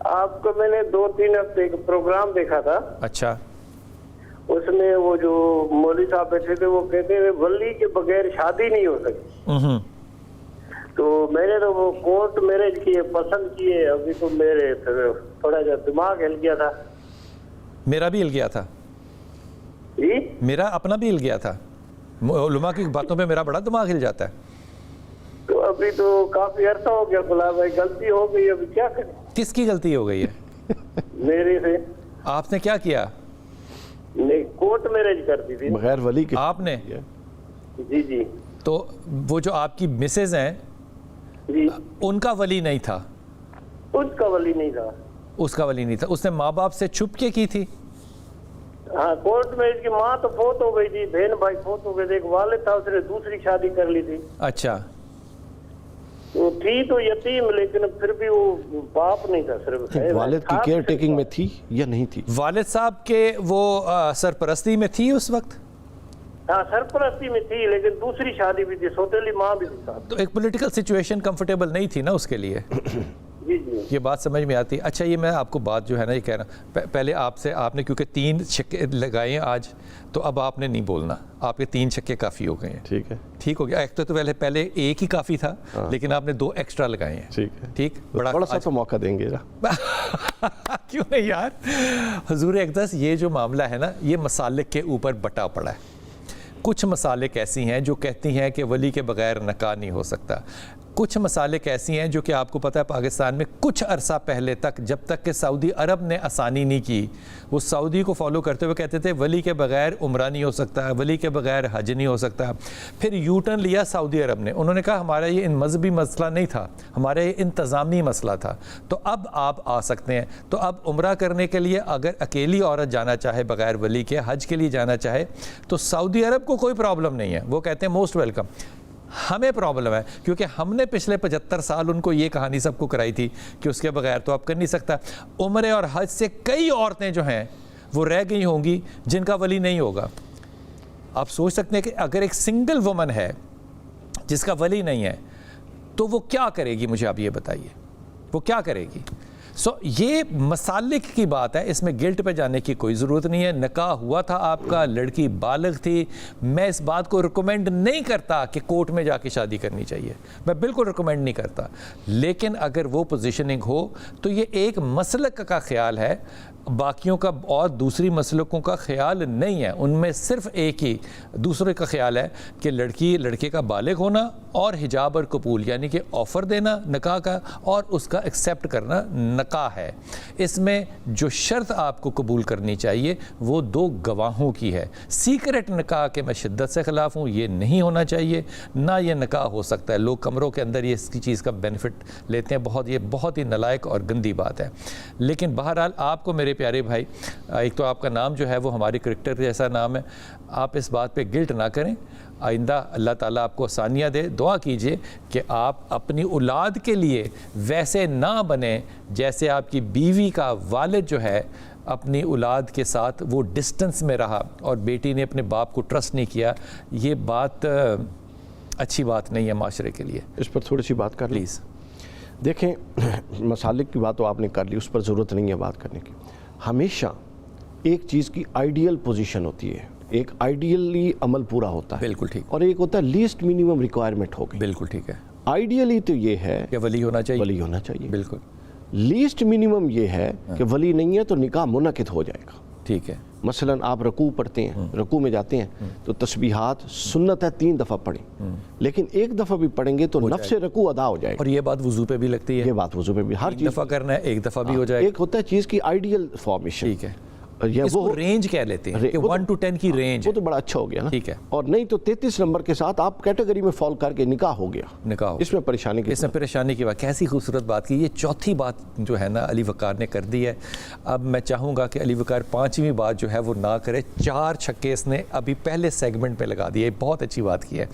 آپ کو میں نے 2-3 ہفتے کا پروگرام دیکھا تھا. اچھا. اس میں وہ جو مولوی صاحب بیٹھے تھے وہ کہتے ہیں ولی کے بغیر شادی نہیں ہو سکتی. تو میں نے تو وہ کورٹ میرج کیے, پسند کیے. ابھی تو میرے تھوڑا جا دماغ ہل گیا تھا. میرا بھی ہل گیا تھا جی, میرا اپنا بھی ہل گیا تھا. علماء کی باتوں پہ میرا بڑا دماغ ہل جاتا ہے. تو ابھی تو کافی عرصہ ہو گیا. بلا بھائی غلطی ہو گئی, ابھی کیا کریں؟ کس کی غلطی ہو گئی ہے؟ میرے سے. آپ نے کیا کیا؟ نہیں, کورٹ میرج کر دی تھی بغیر ولی کے. آپ نے؟ جی جی. تو وہ جو آپ کی مسز ہیں جی, ان کا ولی نہیں تھا؟ اس کا ولی نہیں تھا. اس کا ولی نہیں تھا. اس نے ماں باپ سے چھپ کے کی تھی؟ ہاں, کورٹ میں اس کی ماں تو فوت ہو گئی تھی, بہن بھائی فوت ہو گئے تھے. ایک والد تھا, اس نے دوسری شادی کر لی تھی. اچھا. وہ تھی تو یتیم, لیکن پھر بھی وہ باپ نہیں تھا. صرف والد کی کیئر ٹیکنگ میں تھی یا نہیں تھی؟ والد صاحب کے وہ سرپرستی میں تھی اس وقت؟ ہاں, سرپرستی میں تھی, لیکن دوسری شادی بھی تھی, سوتیلی ماں بھی تھی ساتھ. تو ایک پولیٹیکل سچویشن کمفرٹیبل نہیں تھی نا اس کے لیے. جی جی. یہ بات سمجھ میں آتی. اچھا, یہ میں آپ کو بات جو ہے نا یہ کہہ رہا ہوں, پہلے آپ سے, آپ نے کیونکہ 3 چھکے لگائے ہیں آج, تو اب آپ نے نہیں بولنا. آپ کے 3 چھکے کافی ہو گئے ہیں. ٹھیک ہے, ٹھیک ہو گیا. ایک تو پہلے ایک ہی کافی تھا, لیکن آپ نے 2 ایکسٹرا لگائے ہیں. ٹھیک ہے, ٹھیک. بڑا سا تو موقع دیں گے نا. کیوں نہیں یار, حضور اقدس, یہ جو معاملہ ہے نا یہ مسالک کے اوپر بٹا پڑا ہے. کچھ مسالک ایسی ہیں جو کہتی ہیں کہ ولی کے بغیر نکاح نہیں ہو سکتا. کچھ مسالک ایسی ہیں جو کہ آپ کو پتہ ہے پاکستان میں کچھ عرصہ پہلے تک, جب تک کہ سعودی عرب نے آسانی نہیں کی, وہ سعودی کو فالو کرتے ہوئے کہتے تھے ولی کے بغیر عمرہ نہیں ہو سکتا, ولی کے بغیر حج نہیں ہو سکتا. پھر یو ٹرن لیا سعودی عرب نے, انہوں نے کہا ہمارا یہ مذہبی مسئلہ نہیں تھا, ہمارا یہ انتظامی مسئلہ تھا. تو اب آپ آ سکتے ہیں. تو اب عمرہ کرنے کے لیے اگر اکیلی عورت جانا چاہے بغیر ولی کے, حج کے لیے جانا چاہے, تو سعودی عرب کو کوئی پرابلم نہیں ہے, وہ کہتے ہیں موسٹ ویلکم. ہمیں پرابلم ہے کیونکہ ہم نے پچھلے 75 سال ان کو یہ کہانی سب کو کرائی تھی کہ اس کے بغیر تو آپ کر نہیں سکتا. عمرے اور حج سے کئی عورتیں جو ہیں وہ رہ گئی ہوں گی جن کا ولی نہیں ہوگا. آپ سوچ سکتے ہیں کہ اگر ایک سنگل وومن ہے جس کا ولی نہیں ہے تو وہ کیا کرے گی؟ مجھے آپ یہ بتائیے, وہ کیا کرے گی؟ یہ مسالک کی بات ہے, اس میں گلٹ پہ جانے کی کوئی ضرورت نہیں ہے. نکاح ہوا تھا آپ کا, لڑکی بالغ تھی. میں اس بات کو ریکمینڈ نہیں کرتا کہ کورٹ میں جا کے شادی کرنی چاہیے, میں بالکل ریکمینڈ نہیں کرتا. لیکن اگر وہ پوزیشننگ ہو تو یہ ایک مسلک کا خیال ہے, باقیوں کا اور دوسری مسلکوں کا خیال نہیں ہے. ان میں صرف ایک ہی دوسرے کا خیال ہے کہ لڑکے کا بالغ ہونا اور حجاب اور قبول, یعنی کہ آفر دینا نکاح کا اور اس کا ایکسیپٹ کرنا نکاح ہے. اس میں جو شرط آپ کو قبول کرنی چاہیے وہ 2 گواہوں کی ہے. سیکرٹ نکاح کے میں شدت سے خلاف ہوں, یہ نہیں ہونا چاہیے, نہ یہ نکاح ہو سکتا ہے. لوگ کمروں کے اندر یہ اس کی چیز کا بینیفٹ لیتے ہیں, یہ بہت ہی نالائق اور گندی بات ہے. لیکن بہرحال آپ کو میرے پیارے بھائی, ایک تو آپ کا نام جو ہے وہ ہماری کرکٹر جیسا نام ہے, آپ اس بات پہ گلٹ نہ کریں. آئندہ اللہ تعالیٰ آپ کو آسانیاں دے. دعا کیجئے کہ آپ اپنی اولاد کے لیے ویسے نہ بنیں جیسے آپ کی بیوی کا والد جو ہے اپنی اولاد کے ساتھ وہ ڈسٹنس میں رہا اور بیٹی نے اپنے باپ کو ٹرسٹ نہیں کیا. یہ بات اچھی بات نہیں ہے معاشرے کے لیے. اس پر تھوڑی سی بات کر پلیز. دیکھیں, مسالک کی بات تو آپ نے کر لی, اس پر ضرورت نہیں ہے بات کرنے کی. ہمیشہ ایک چیز کی آئیڈیل پوزیشن ہوتی ہے, ایک آئیڈیلی عمل پورا ہوتا ہے. بالکل ٹھیک. اور ایک ہوتا ہے لیسٹ منیمم ریکوائرمنٹ ہوگی. بالکل ٹھیک ہے. آئیڈیلی تو یہ ہے کہ ولی ہونا چاہیے. ولی ہونا چاہیے. بالکل. لیسٹ منیمم یہ ہے کہ ولی نہیں ہے تو نکاح منعقد ہو جائے گا. ٹھیک ہے. مثلا آپ رکوع پڑھتے ہیں, رکوع میں جاتے ہیں تو تسبیحات سنت ہے 3 دفعہ پڑھیں, لیکن 1 دفعہ بھی پڑھیں گے تو نفس رکوع ادا ہو جائے گا. اور یہ بات وضو پہ بھی لگتی ہے. یہ بات وضو پہ بھی, ہر چیز دفعہ کرنا ہے 1 دفعہ بھی ہو جائے گا. ایک ہوتا ہے چیز کی آئیڈیل فارمیشن. ٹھیک ہے. اس کو رینج کہہ لیتے ہیں کہ 1 to 10 کی رینج. وہ تو بڑا اچھا ہو گیا نا. ٹھیک ہے. اور نہیں تو 33 نمبر کے ساتھ آپ کیٹیگری میں فال کر کے نکاح ہو گیا. نکاح ہو. اس میں پریشانی کی بات. کیسی خوبصورت بات کی. یہ چوتھی بات جو ہے نا علی وقار نے کر دی ہے. اب میں چاہوں گا کہ علی وقار 5ویں بات جو ہے وہ نہ کرے. 4 چھکے اس نے ابھی پہلے سیگمنٹ میں لگا دیے. بہت اچھی بات کی ہے.